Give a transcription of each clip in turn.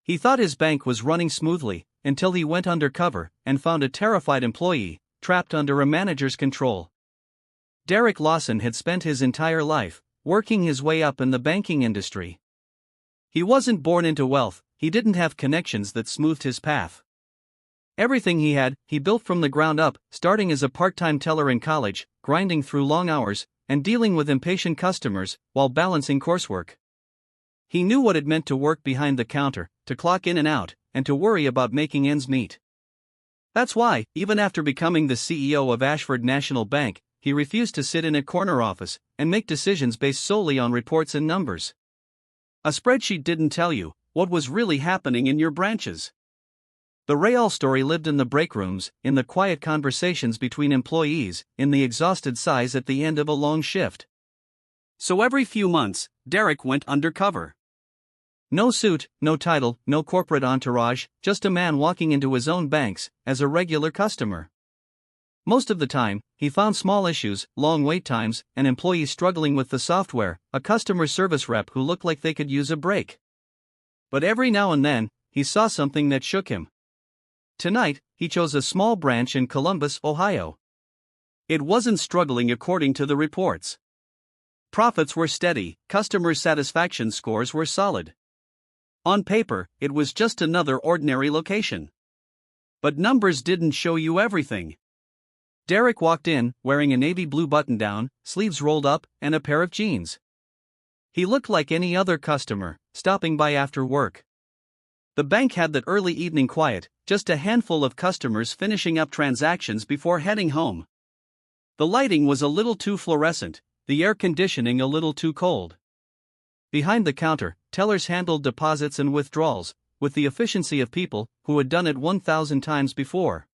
He thought his bank was running smoothly, until he went undercover and found a terrified employee, trapped under a manager's control. Derek Lawson had spent his entire life working his way up in the banking industry. He wasn't born into wealth, he didn't have connections that smoothed his path. Everything he had, he built from the ground up, starting as a part-time teller in college, grinding through long hours, and dealing with impatient customers, while balancing coursework. He knew what it meant to work behind the counter, to clock in and out, and to worry about making ends meet. That's why, even after becoming the CEO of Ashford National Bank, he refused to sit in a corner office and make decisions based solely on reports and numbers. A spreadsheet didn't tell you what was really happening in your branches. The real story lived in the break rooms, in the quiet conversations between employees, in the exhausted sighs at the end of a long shift. So every few months, Derek went undercover. No suit, no title, no corporate entourage, just a man walking into his own banks as a regular customer. Most of the time, he found small issues, long wait times, an employee struggling with the software, a customer service rep who looked like they could use a break. But every now and then, he saw something that shook him. Tonight, he chose a small branch in Columbus, Ohio. It wasn't struggling according to the reports. Profits were steady, customer satisfaction scores were solid. On paper, it was just another ordinary location. But numbers didn't show you everything. Derek walked in, wearing a navy blue button-down, sleeves rolled up, and a pair of jeans. He looked like any other customer, stopping by after work. The bank had that early evening quiet, just a handful of customers finishing up transactions before heading home. The lighting was a little too fluorescent, the air conditioning a little too cold. Behind the counter, tellers handled deposits and withdrawals, with the efficiency of people who had done it 1,000 times before.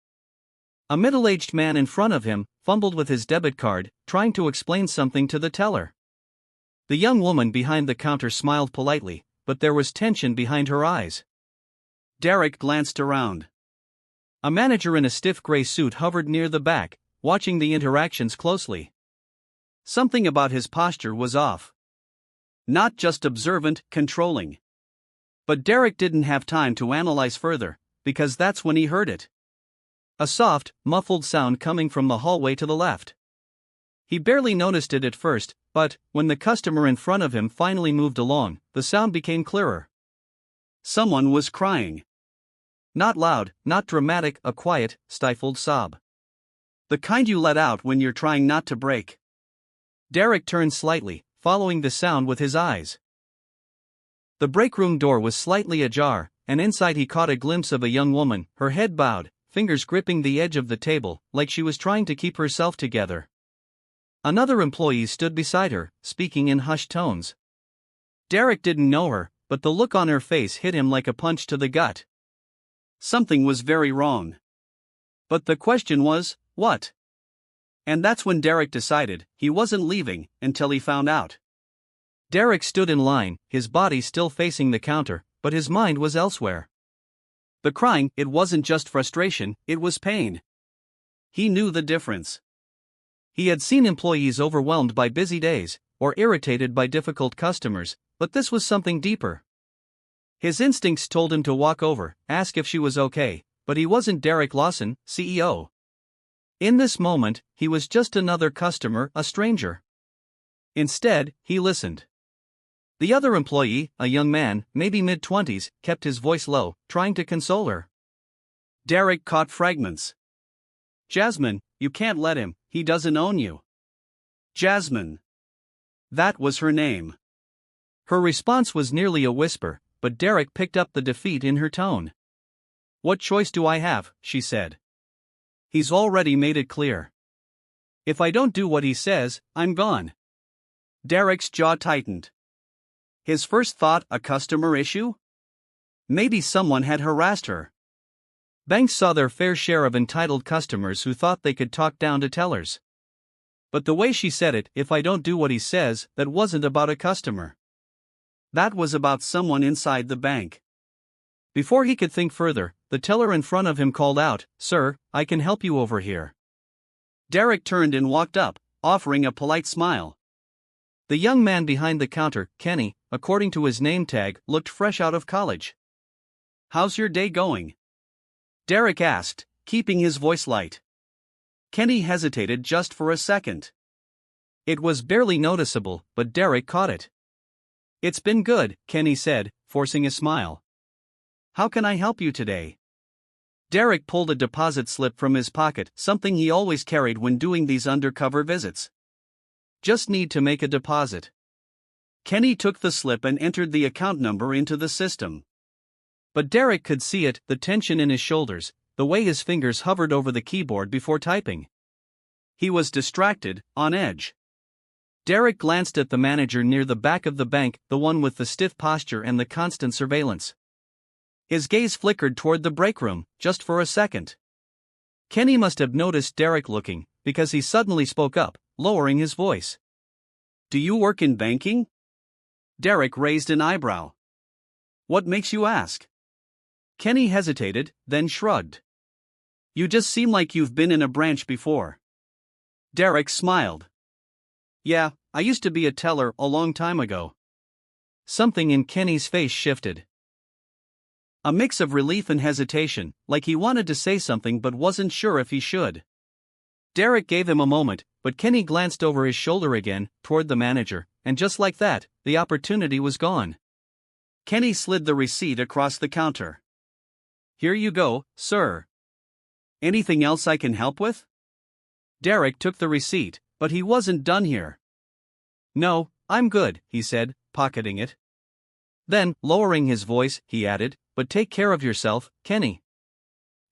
A middle-aged man in front of him fumbled with his debit card, trying to explain something to the teller. The young woman behind the counter smiled politely, but there was tension behind her eyes. Derek glanced around. A manager in a stiff gray suit hovered near the back, watching the interactions closely. Something about his posture was off. Not just observant, controlling. But Derek didn't have time to analyze further, because that's when he heard it. A soft, muffled sound coming from the hallway to the left. He barely noticed it at first, but, when the customer in front of him finally moved along, the sound became clearer. Someone was crying. Not loud, not dramatic, a quiet, stifled sob. The kind you let out when you're trying not to break. Derek turned slightly, following the sound with his eyes. The break room door was slightly ajar, and inside he caught a glimpse of a young woman, her head bowed, fingers gripping the edge of the table, like she was trying to keep herself together. Another employee stood beside her, speaking in hushed tones. Derek didn't know her, but the look on her face hit him like a punch to the gut. Something was very wrong. But the question was, what? And that's when Derek decided he wasn't leaving until he found out. Derek stood in line, his body still facing the counter, but his mind was elsewhere. The crying, it wasn't just frustration, it was pain. He knew the difference. He had seen employees overwhelmed by busy days, or irritated by difficult customers, but this was something deeper. His instincts told him to walk over, ask if she was okay, but he wasn't Derek Lawson, CEO. In this moment, he was just another customer, a stranger. Instead, he listened. The other employee, a young man, maybe mid-20s, kept his voice low, trying to console her. Derek caught fragments. Jasmine, you can't let him, he doesn't own you. Jasmine. That was her name. Her response was nearly a whisper, but Derek picked up the defeat in her tone. What choice do I have, she said. He's already made it clear. If I don't do what he says, I'm gone. Derek's jaw tightened. His first thought, a customer issue? Maybe someone had harassed her. Banks saw their fair share of entitled customers who thought they could talk down to tellers. But the way she said it, if I don't do what he says, that wasn't about a customer. That was about someone inside the bank. Before he could think further, the teller in front of him called out, "Sir, I can help you over here." Derek turned and walked up, offering a polite smile. The young man behind the counter, Kenny, according to his name tag, looked fresh out of college. How's your day going? Derek asked, keeping his voice light. Kenny hesitated just for a second. It was barely noticeable, but Derek caught it. It's been good, Kenny said, forcing a smile. How can I help you today? Derek pulled a deposit slip from his pocket, something he always carried when doing these undercover visits. Just need to make a deposit. Kenny took the slip and entered the account number into the system. But Derek could see it, the tension in his shoulders, the way his fingers hovered over the keyboard before typing. He was distracted, on edge. Derek glanced at the manager near the back of the bank, the one with the stiff posture and the constant surveillance. His gaze flickered toward the break room, just for a second. Kenny must have noticed Derek looking, because he suddenly spoke up, lowering his voice. Do you work in banking? Derek raised an eyebrow. What makes you ask? Kenny hesitated, then shrugged. You just seem like you've been in a branch before. Derek smiled. Yeah, I used to be a teller a long time ago. Something in Kenny's face shifted. A mix of relief and hesitation, like he wanted to say something but wasn't sure if he should. Derek gave him a moment, but Kenny glanced over his shoulder again, toward the manager, and just like that, the opportunity was gone. Kenny slid the receipt across the counter. Here you go, sir. Anything else I can help with? Derek took the receipt, but he wasn't done here. No, I'm good, he said, pocketing it. Then, lowering his voice, he added, but take care of yourself, Kenny.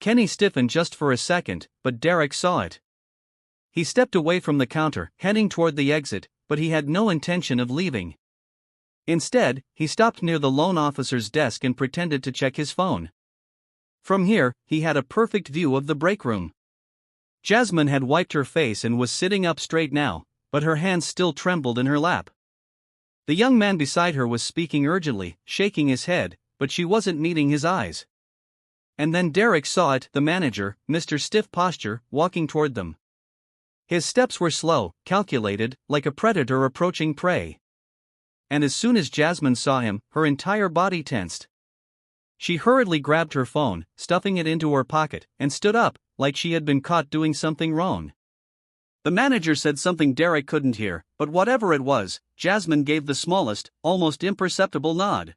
Kenny stiffened just for a second, but Derek saw it. He stepped away from the counter, heading toward the exit, but he had no intention of leaving. Instead, he stopped near the loan officer's desk and pretended to check his phone. From here, he had a perfect view of the break room. Jasmine had wiped her face and was sitting up straight now, but her hands still trembled in her lap. The young man beside her was speaking urgently, shaking his head, but she wasn't meeting his eyes. And then Derek saw it, the manager, Mr. Stiff Posture, walking toward them. His steps were slow, calculated, like a predator approaching prey. And as soon as Jasmine saw him, her entire body tensed. She hurriedly grabbed her phone, stuffing it into her pocket, and stood up, like she had been caught doing something wrong. The manager said something Derek couldn't hear, but whatever it was, Jasmine gave the smallest, almost imperceptible nod.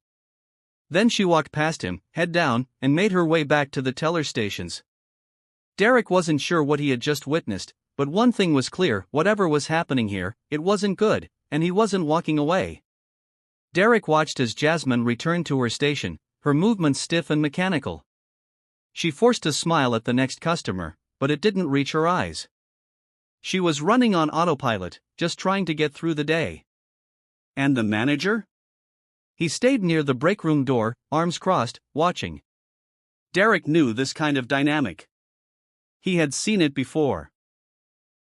Then she walked past him, head down, and made her way back to the teller stations. Derek wasn't sure what he had just witnessed, but one thing was clear, whatever was happening here, it wasn't good, and he wasn't walking away. Derek watched as Jasmine returned to her station, her movements stiff and mechanical. She forced a smile at the next customer, but it didn't reach her eyes. She was running on autopilot, just trying to get through the day. And the manager? He stayed near the break room door, arms crossed, watching. Derek knew this kind of dynamic. He had seen it before.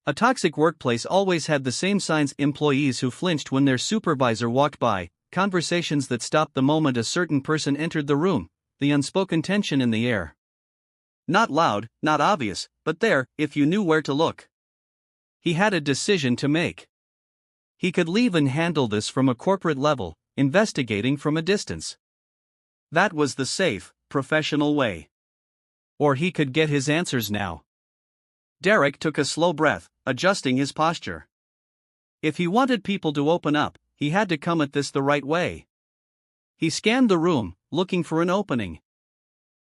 A toxic workplace always had the same signs: employees who flinched when their supervisor walked by, conversations that stopped the moment a certain person entered the room, the unspoken tension in the air. Not loud, not obvious, but there, if you knew where to look. He had a decision to make. He could leave and handle this from a corporate level, investigating from a distance. That was the safe, professional way. Or he could get his answers now. Derek took a slow breath, adjusting his posture. If he wanted people to open up, he had to come at this the right way. He scanned the room, looking for an opening.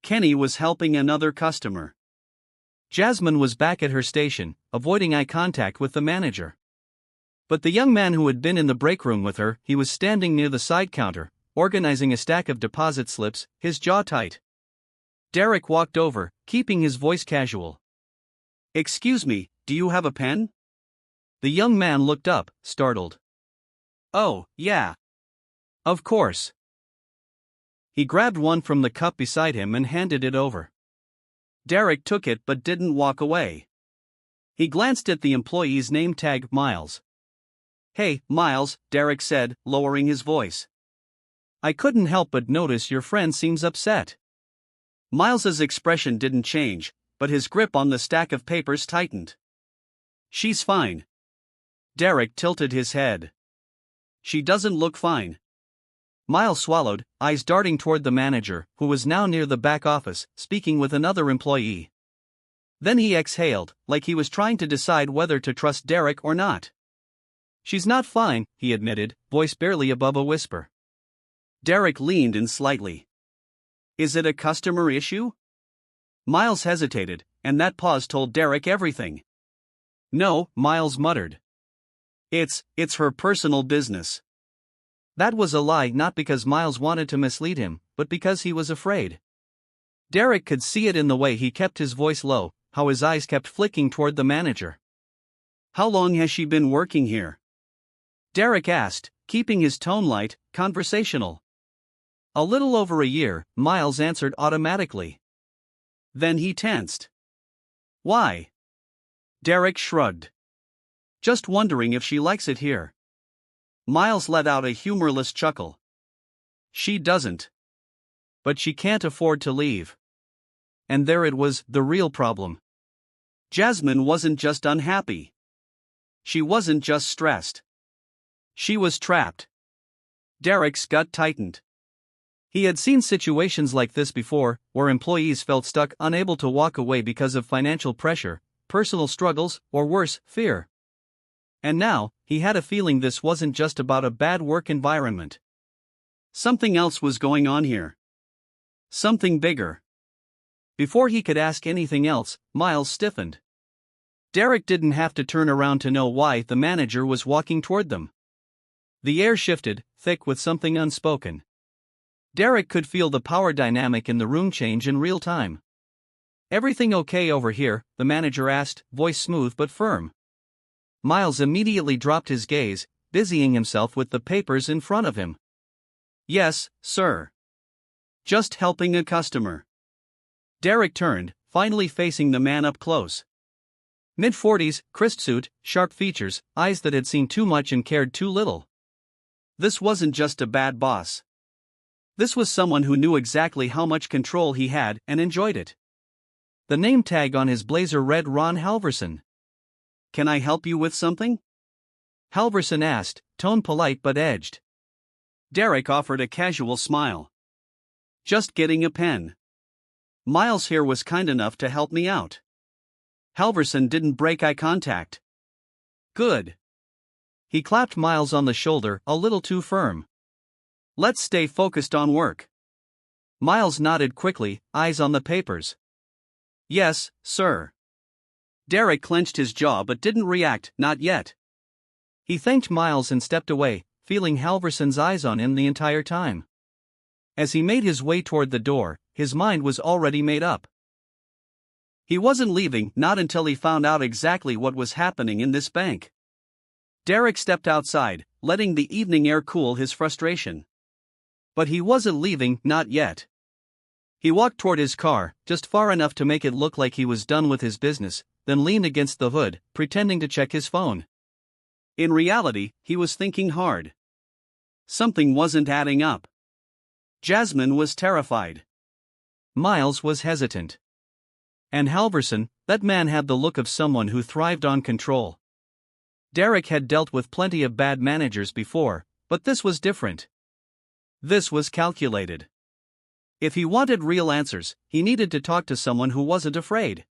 Kenny was helping another customer. Jasmine was back at her station, avoiding eye contact with the manager. But the young man who had been in the break room with her, he was standing near the side counter, organizing a stack of deposit slips, his jaw tight. Derek walked over, keeping his voice casual. "Excuse me, do you have a pen?" The young man looked up, startled. "Oh, yeah. Of course." He grabbed one from the cup beside him and handed it over. Derek took it but didn't walk away. He glanced at the employee's name tag, Miles. "Hey, Miles," Derek said, lowering his voice. "I couldn't help but notice your friend seems upset." Miles's expression didn't change, but his grip on the stack of papers tightened. "She's fine." Derek tilted his head. "She doesn't look fine." Miles swallowed, eyes darting toward the manager, who was now near the back office, speaking with another employee. Then he exhaled, like he was trying to decide whether to trust Derek or not. "She's not fine," he admitted, voice barely above a whisper. Derek leaned in slightly. "Is it a customer issue?" Miles hesitated, and that pause told Derek everything. "No," Miles muttered. It's her personal business." That was a lie, not because Miles wanted to mislead him, but because he was afraid. Derek could see it in the way he kept his voice low, how his eyes kept flicking toward the manager. "How long has she been working here?" Derek asked, keeping his tone light, conversational. "A little over a year," Miles answered automatically. Then he tensed. "Why?" Derek shrugged. "Just wondering if she likes it here." Miles let out a humorless chuckle. "She doesn't. But she can't afford to leave." And there it was, the real problem. Jasmine wasn't just unhappy. She wasn't just stressed. She was trapped. Derek's gut tightened. He had seen situations like this before, where employees felt stuck, unable to walk away because of financial pressure, personal struggles, or worse, fear. And now, he had a feeling this wasn't just about a bad work environment. Something else was going on here. Something bigger. Before he could ask anything else, Miles stiffened. Derek didn't have to turn around to know why the manager was walking toward them. The air shifted, thick with something unspoken. Derek could feel the power dynamic in the room change in real time. "Everything okay over here?" the manager asked, voice smooth but firm. Miles immediately dropped his gaze, busying himself with the papers in front of him. "Yes, sir. Just helping a customer." Derek turned, finally facing the man up close. Mid-40s, crisp suit, sharp features, eyes that had seen too much and cared too little. This wasn't just a bad boss. This was someone who knew exactly how much control he had and enjoyed it. The name tag on his blazer read Ron Halverson. "Can I help you with something?" Halverson asked, tone polite but edged. Derek offered a casual smile. "Just getting a pen. Miles here was kind enough to help me out." Halverson didn't break eye contact. "Good." He clapped Miles on the shoulder, a little too firm. "Let's stay focused on work." Miles nodded quickly, eyes on the papers. "Yes, sir." Derek clenched his jaw but didn't react, not yet. He thanked Miles and stepped away, feeling Halverson's eyes on him the entire time. As he made his way toward the door, his mind was already made up. He wasn't leaving, not until he found out exactly what was happening in this bank. Derek stepped outside, letting the evening air cool his frustration. But he wasn't leaving, not yet. He walked toward his car, just far enough to make it look like he was done with his business, then leaned against the hood, pretending to check his phone. In reality, he was thinking hard. Something wasn't adding up. Jasmine was terrified. Miles was hesitant. And Halverson, that man had the look of someone who thrived on control. Derek had dealt with plenty of bad managers before, but this was different. This was calculated. If he wanted real answers, he needed to talk to someone who wasn't afraid.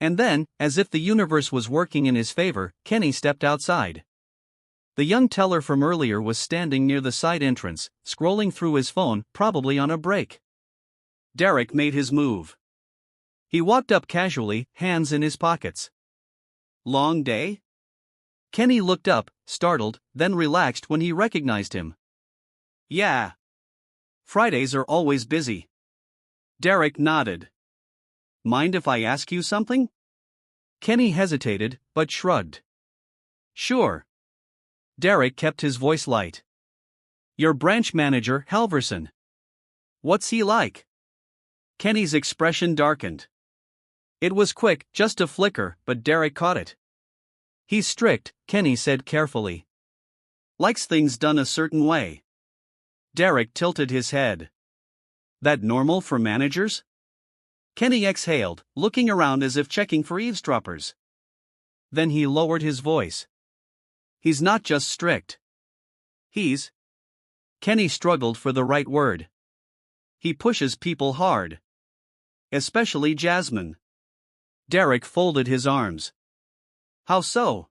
And then, as if the universe was working in his favor, Kenny stepped outside. The young teller from earlier was standing near the side entrance, scrolling through his phone, probably on a break. Derek made his move. He walked up casually, hands in his pockets. "Long day?" Kenny looked up, startled, then relaxed when he recognized him. "Yeah. Fridays are always busy." Derek nodded. "Mind if I ask you something?" Kenny hesitated, but shrugged. "Sure." Derek kept his voice light. "Your branch manager, Halverson. What's he like?" Kenny's expression darkened. It was quick, just a flicker, but Derek caught it. "He's strict," Kenny said carefully. "Likes things done a certain way." Derek tilted his head. "That normal for managers?" Kenny exhaled, looking around as if checking for eavesdroppers. Then he lowered his voice. "He's not just strict. He's..." Kenny struggled for the right word. He pushes people hard. Especially Jasmine. Derek folded his arms. How so?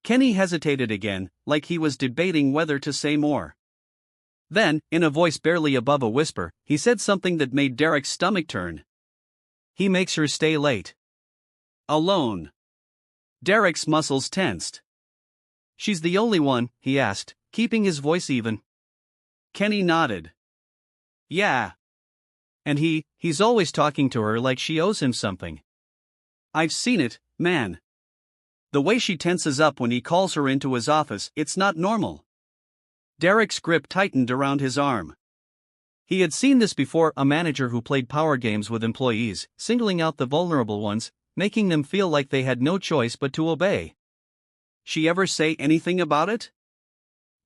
Kenny hesitated again, like he was debating whether to say more. Then, in a voice barely above a whisper, he said something that made Derek's stomach turn. He makes her stay late. Alone. Derek's muscles tensed. She's the only one, he asked, keeping his voice even. Kenny nodded. Yeah. And he's always talking to her like she owes him something. I've seen it, man. The way she tenses up when he calls her into his office, it's not normal. Derek's grip tightened around his arm. He had seen this before, a manager who played power games with employees, singling out the vulnerable ones, making them feel like they had no choice but to obey. She ever say anything about it?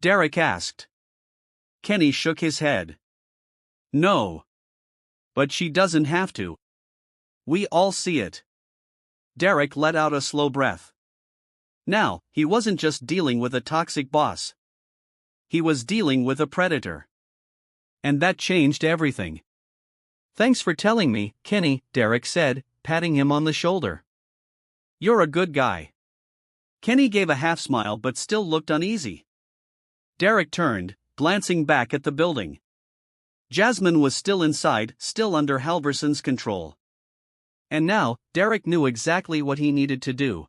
Derek asked. Kenny shook his head. No. But she doesn't have to. We all see it. Derek let out a slow breath. Now, he wasn't just dealing with a toxic boss. He was dealing with a predator. And that changed everything. Thanks for telling me, Kenny, Derek said, patting him on the shoulder. You're a good guy. Kenny gave a half smile but still looked uneasy. Derek turned, glancing back at the building. Jasmine was still inside, still under Halverson's control. And now, Derek knew exactly what he needed to do.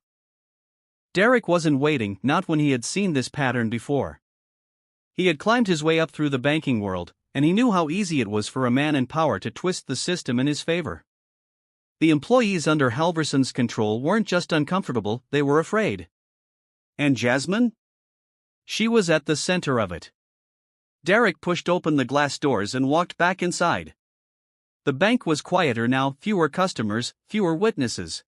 Derek wasn't waiting, not when he had seen this pattern before. He had climbed his way up through the banking world, and he knew how easy it was for a man in power to twist the system in his favor. The employees under Halverson's control weren't just uncomfortable, they were afraid. And Jasmine? She was at the center of it. Derek pushed open the glass doors and walked back inside. The bank was quieter now, fewer customers, fewer witnesses.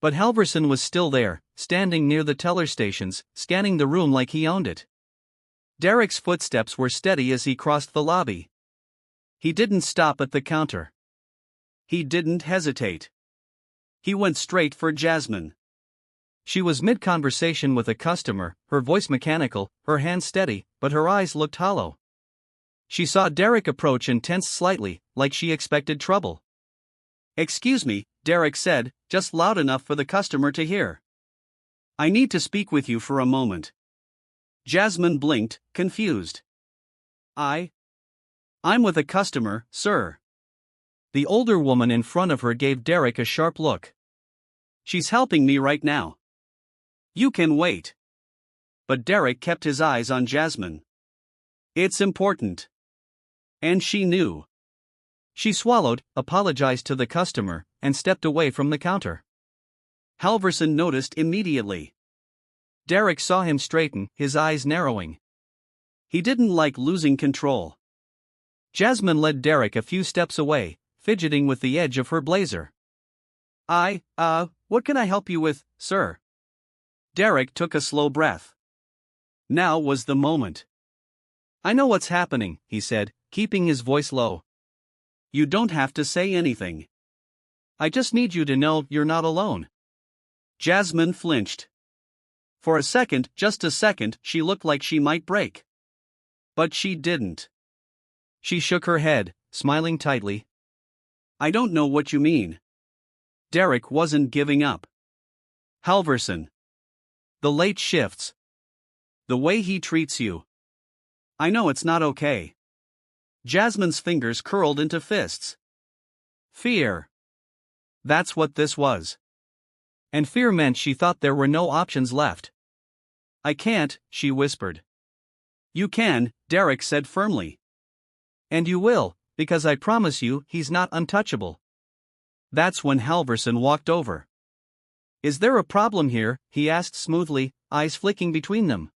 But Halverson was still there, standing near the teller stations, scanning the room like he owned it. Derek's footsteps were steady as he crossed the lobby. He didn't stop at the counter. He didn't hesitate. He went straight for Jasmine. She was mid-conversation with a customer, her voice mechanical, her hands steady, but her eyes looked hollow. She saw Derek approach and tensed slightly, like she expected trouble. Excuse me, Derek said, just loud enough for the customer to hear. I need to speak with you for a moment. Jasmine blinked, confused. I'm with a customer, sir. The older woman in front of her gave Derek a sharp look. She's helping me right now. You can wait. But Derek kept his eyes on Jasmine. It's important. And she knew. She swallowed, apologized to the customer, and stepped away from the counter. Halverson noticed immediately. Derek saw him straighten, his eyes narrowing. He didn't like losing control. Jasmine led Derek a few steps away, fidgeting with the edge of her blazer. What can I help you with, sir? Derek took a slow breath. Now was the moment. I know what's happening, he said, keeping his voice low. You don't have to say anything. I just need you to know you're not alone. Jasmine flinched. For a second, just a second, she looked like she might break. But she didn't. She shook her head, smiling tightly. I don't know what you mean. Derek wasn't giving up. Halverson. The late shifts. The way he treats you. I know it's not okay. Jasmine's fingers curled into fists. Fear. That's what this was. And fear meant she thought there were no options left. I can't, she whispered. You can, Derek said firmly. And you will, because I promise you he's not untouchable. That's when Halverson walked over. Is there a problem here? He asked smoothly, eyes flicking between them.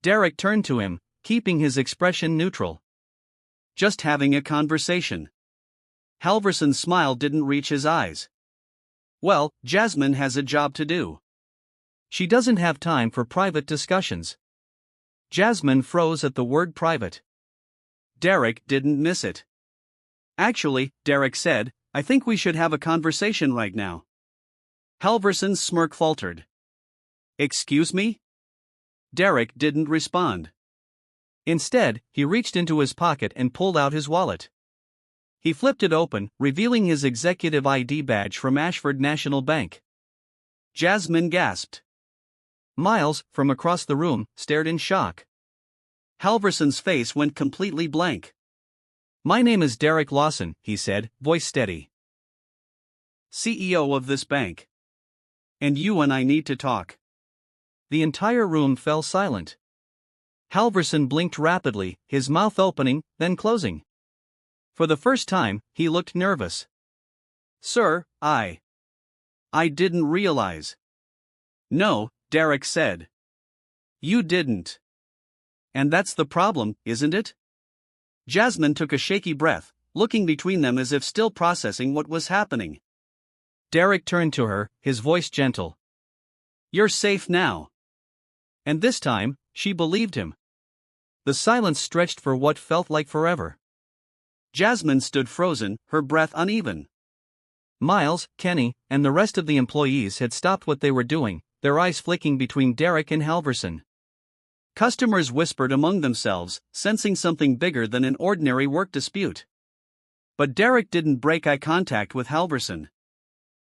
Derek turned to him, keeping his expression neutral. Just having a conversation. Halverson's smile didn't reach his eyes. Well, Jasmine has a job to do. She doesn't have time for private discussions. Jasmine froze at the word private. Derek didn't miss it. Actually, Derek said, I think we should have a conversation right now. Halverson's smirk faltered. Excuse me? Derek didn't respond. Instead, he reached into his pocket and pulled out his wallet. He flipped it open, revealing his executive ID badge from Ashford National Bank. Jasmine gasped. Miles, from across the room, stared in shock. Halverson's face went completely blank. "My name is Derek Lawson," he said, voice steady. "CEO of this bank. And you and I need to talk." The entire room fell silent. Halverson blinked rapidly, his mouth opening, then closing. For the first time, he looked nervous. "Sir, I didn't realize." "No," Derek said. "You didn't. And that's the problem, isn't it?" Jasmine took a shaky breath, looking between them as if still processing what was happening. Derek turned to her, his voice gentle. "You're safe now." And this time, she believed him. The silence stretched for what felt like forever. Jasmine stood frozen, her breath uneven. Miles, Kenny, and the rest of the employees had stopped what they were doing, their eyes flicking between Derek and Halverson. Customers whispered among themselves, sensing something bigger than an ordinary work dispute. But Derek didn't break eye contact with Halverson.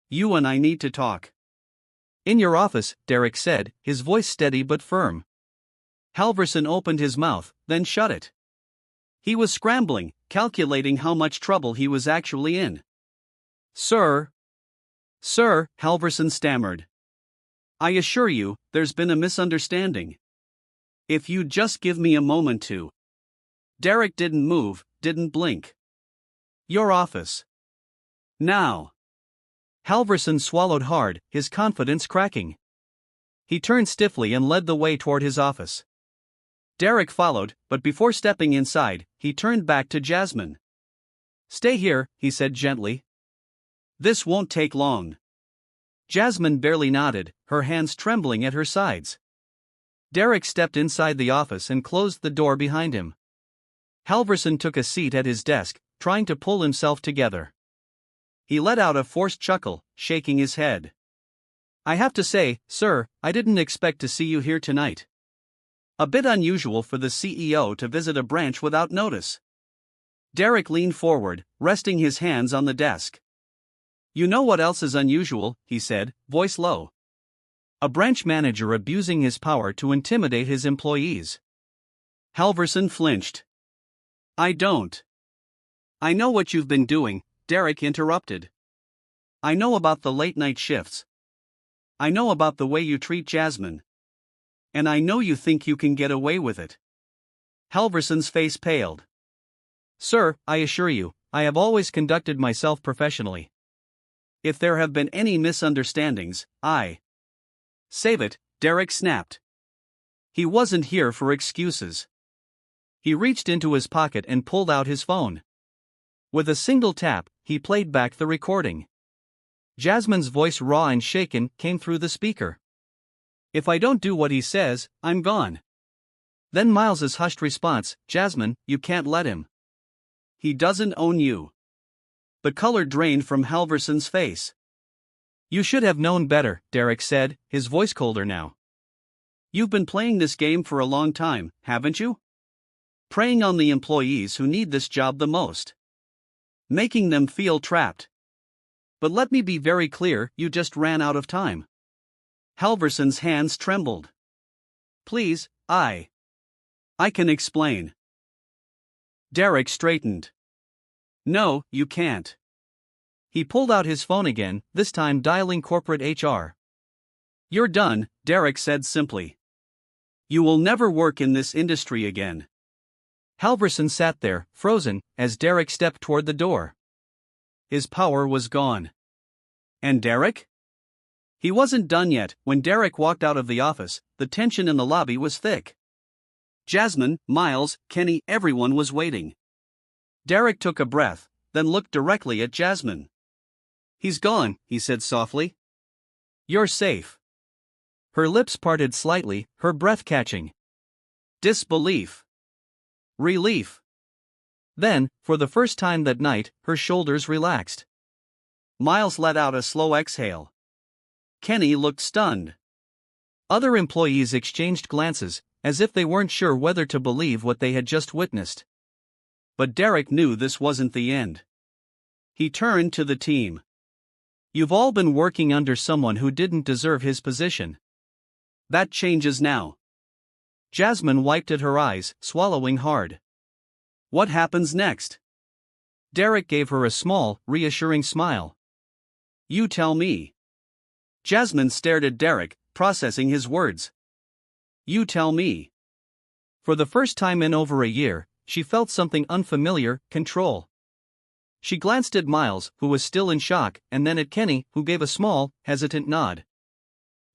"You and I need to talk." "In your office," Derek said, his voice steady but firm. Halverson opened his mouth, then shut it. He was scrambling, calculating how much trouble he was actually in. Sir, Halverson stammered. "I assure you, there's been a misunderstanding. If you'd just give me a moment to." Derek didn't move, didn't blink. "Your office. Now." Halverson swallowed hard, his confidence cracking. He turned stiffly and led the way toward his office. Derek followed, but before stepping inside, he turned back to Jasmine. "Stay here," he said gently. "This won't take long." Jasmine barely nodded, her hands trembling at her sides. Derek stepped inside the office and closed the door behind him. Halverson took a seat at his desk, trying to pull himself together. He let out a forced chuckle, shaking his head. "I have to say, sir, I didn't expect to see you here tonight. A bit unusual for the CEO to visit a branch without notice." Derek leaned forward, resting his hands on the desk. "You know what else is unusual," he said, voice low. "A branch manager abusing his power to intimidate his employees." Halverson flinched. "I don't." "I know what you've been doing," Derek interrupted. "I know about the late-night shifts. I know about the way you treat Jasmine. And I know you think you can get away with it." Halverson's face paled. "Sir, I assure you, I have always conducted myself professionally. If there have been any misunderstandings, I..." "Save it," Derek snapped. He wasn't here for excuses. He reached into his pocket and pulled out his phone. With a single tap, he played back the recording. Jasmine's voice, raw and shaken, came through the speaker. "If I don't do what he says, I'm gone." Then Miles's hushed response, "Jasmine, you can't let him. He doesn't own you." The color drained from Halverson's face. "You should have known better," Derek said, his voice colder now. "You've been playing this game for a long time, haven't you? Preying on the employees who need this job the most. Making them feel trapped. But let me be very clear, you just ran out of time." Halverson's hands trembled. "Please, I can explain." Derek straightened. "No, you can't." He pulled out his phone again, this time dialing corporate HR. "You're done," Derek said simply. "You will never work in this industry again." Halverson sat there, frozen, as Derek stepped toward the door. His power was gone. And Derek? He wasn't done yet. When Derek walked out of the office, the tension in the lobby was thick. Jasmine, Miles, Kenny, everyone was waiting. Derek took a breath, then looked directly at Jasmine. "He's gone," he said softly. "You're safe." Her lips parted slightly, her breath catching. Disbelief. Relief. Then, for the first time that night, her shoulders relaxed. Miles let out a slow exhale. Kenny looked stunned. Other employees exchanged glances, as if they weren't sure whether to believe what they had just witnessed. But Derek knew this wasn't the end. He turned to the team. "You've all been working under someone who didn't deserve his position. That changes now." Jasmine wiped at her eyes, swallowing hard. "What happens next?" Derek gave her a small, reassuring smile. "You tell me." Jasmine stared at Derek, processing his words. "You tell me." For the first time in over a year, she felt something unfamiliar: control. She glanced at Miles, who was still in shock, and then at Kenny, who gave a small, hesitant nod.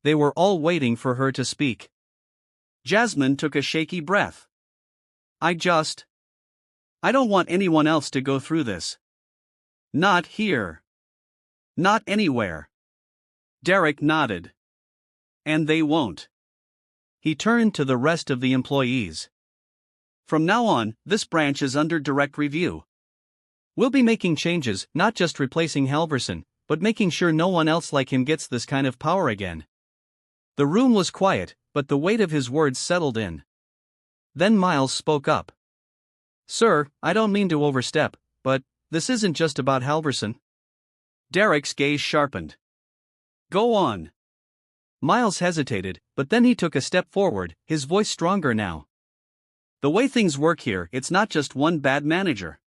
They were all waiting for her to speak. Jasmine took a shaky breath. I don't want anyone else to go through this. Not here. Not anywhere." Derek nodded. "And they won't." He turned to the rest of the employees. "From now on, this branch is under direct review. We'll be making changes, not just replacing Halverson, but making sure no one else like him gets this kind of power again." The room was quiet, but the weight of his words settled in. Then Miles spoke up. "Sir, I don't mean to overstep, but this isn't just about Halverson." Derek's gaze sharpened. "Go on." Miles hesitated, but then he took a step forward, his voice stronger now. "The way things work here, it's not just one bad manager.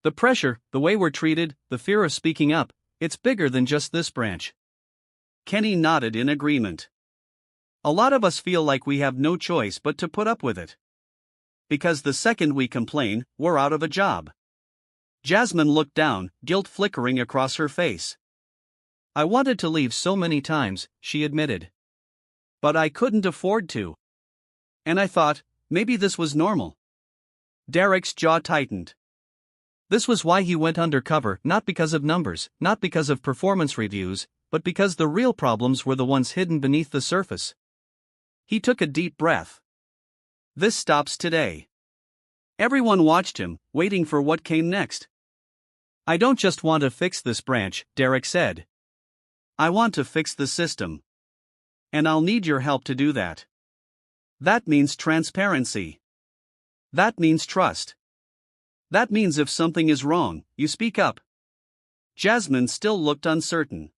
The pressure, the way we're treated, the fear of speaking up, it's bigger than just this branch." Kenny nodded in agreement. "A lot of us feel like we have no choice but to put up with it. Because the second we complain, we're out of a job." Jasmine looked down, guilt flickering across her face. "I wanted to leave so many times," she admitted. "But I couldn't afford to. And I thought, maybe this was normal." Derek's jaw tightened. This was why he went undercover, not because of numbers, not because of performance reviews, but because the real problems were the ones hidden beneath the surface. He took a deep breath. "This stops today." Everyone watched him, waiting for what came next. "I don't just want to fix this branch," Derek said. "I want to fix the system. And I'll need your help to do that. That means transparency. That means trust. That means if something is wrong, you speak up." Jasmine still looked uncertain.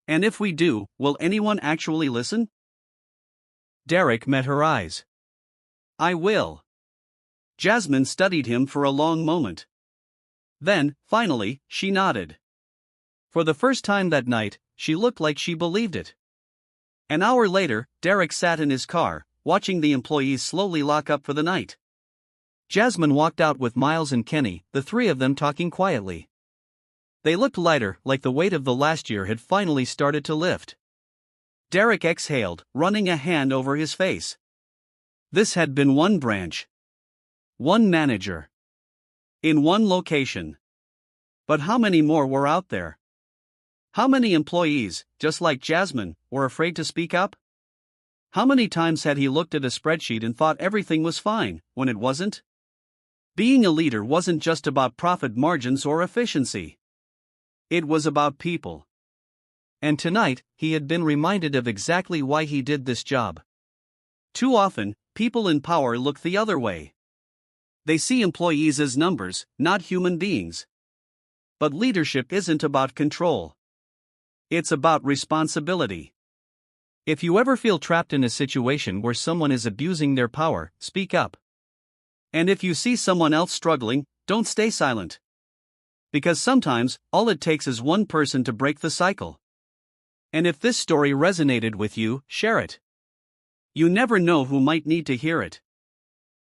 "And if we do, will anyone actually listen?" Derek met her eyes. "I will." Jasmine studied him for a long moment. Then, finally, she nodded. For the first time that night, she looked like she believed it. An hour later, Derek sat in his car, watching the employees slowly lock up for the night. Jasmine walked out with Miles and Kenny, the three of them talking quietly. They looked lighter, like the weight of the last year had finally started to lift. Derek exhaled, running a hand over his face. This had been one branch. One manager. In one location. But how many more were out there? How many employees, just like Jasmine, were afraid to speak up? How many times had he looked at a spreadsheet and thought everything was fine, when it wasn't? Being a leader wasn't just about profit margins or efficiency. It was about people. And tonight, he had been reminded of exactly why he did this job. Too often, people in power look the other way. They see employees as numbers, not human beings. But leadership isn't about control. It's about responsibility. If you ever feel trapped in a situation where someone is abusing their power, speak up. And if you see someone else struggling, don't stay silent. Because sometimes, all it takes is one person to break the cycle. And if this story resonated with you, share it. You never know who might need to hear it.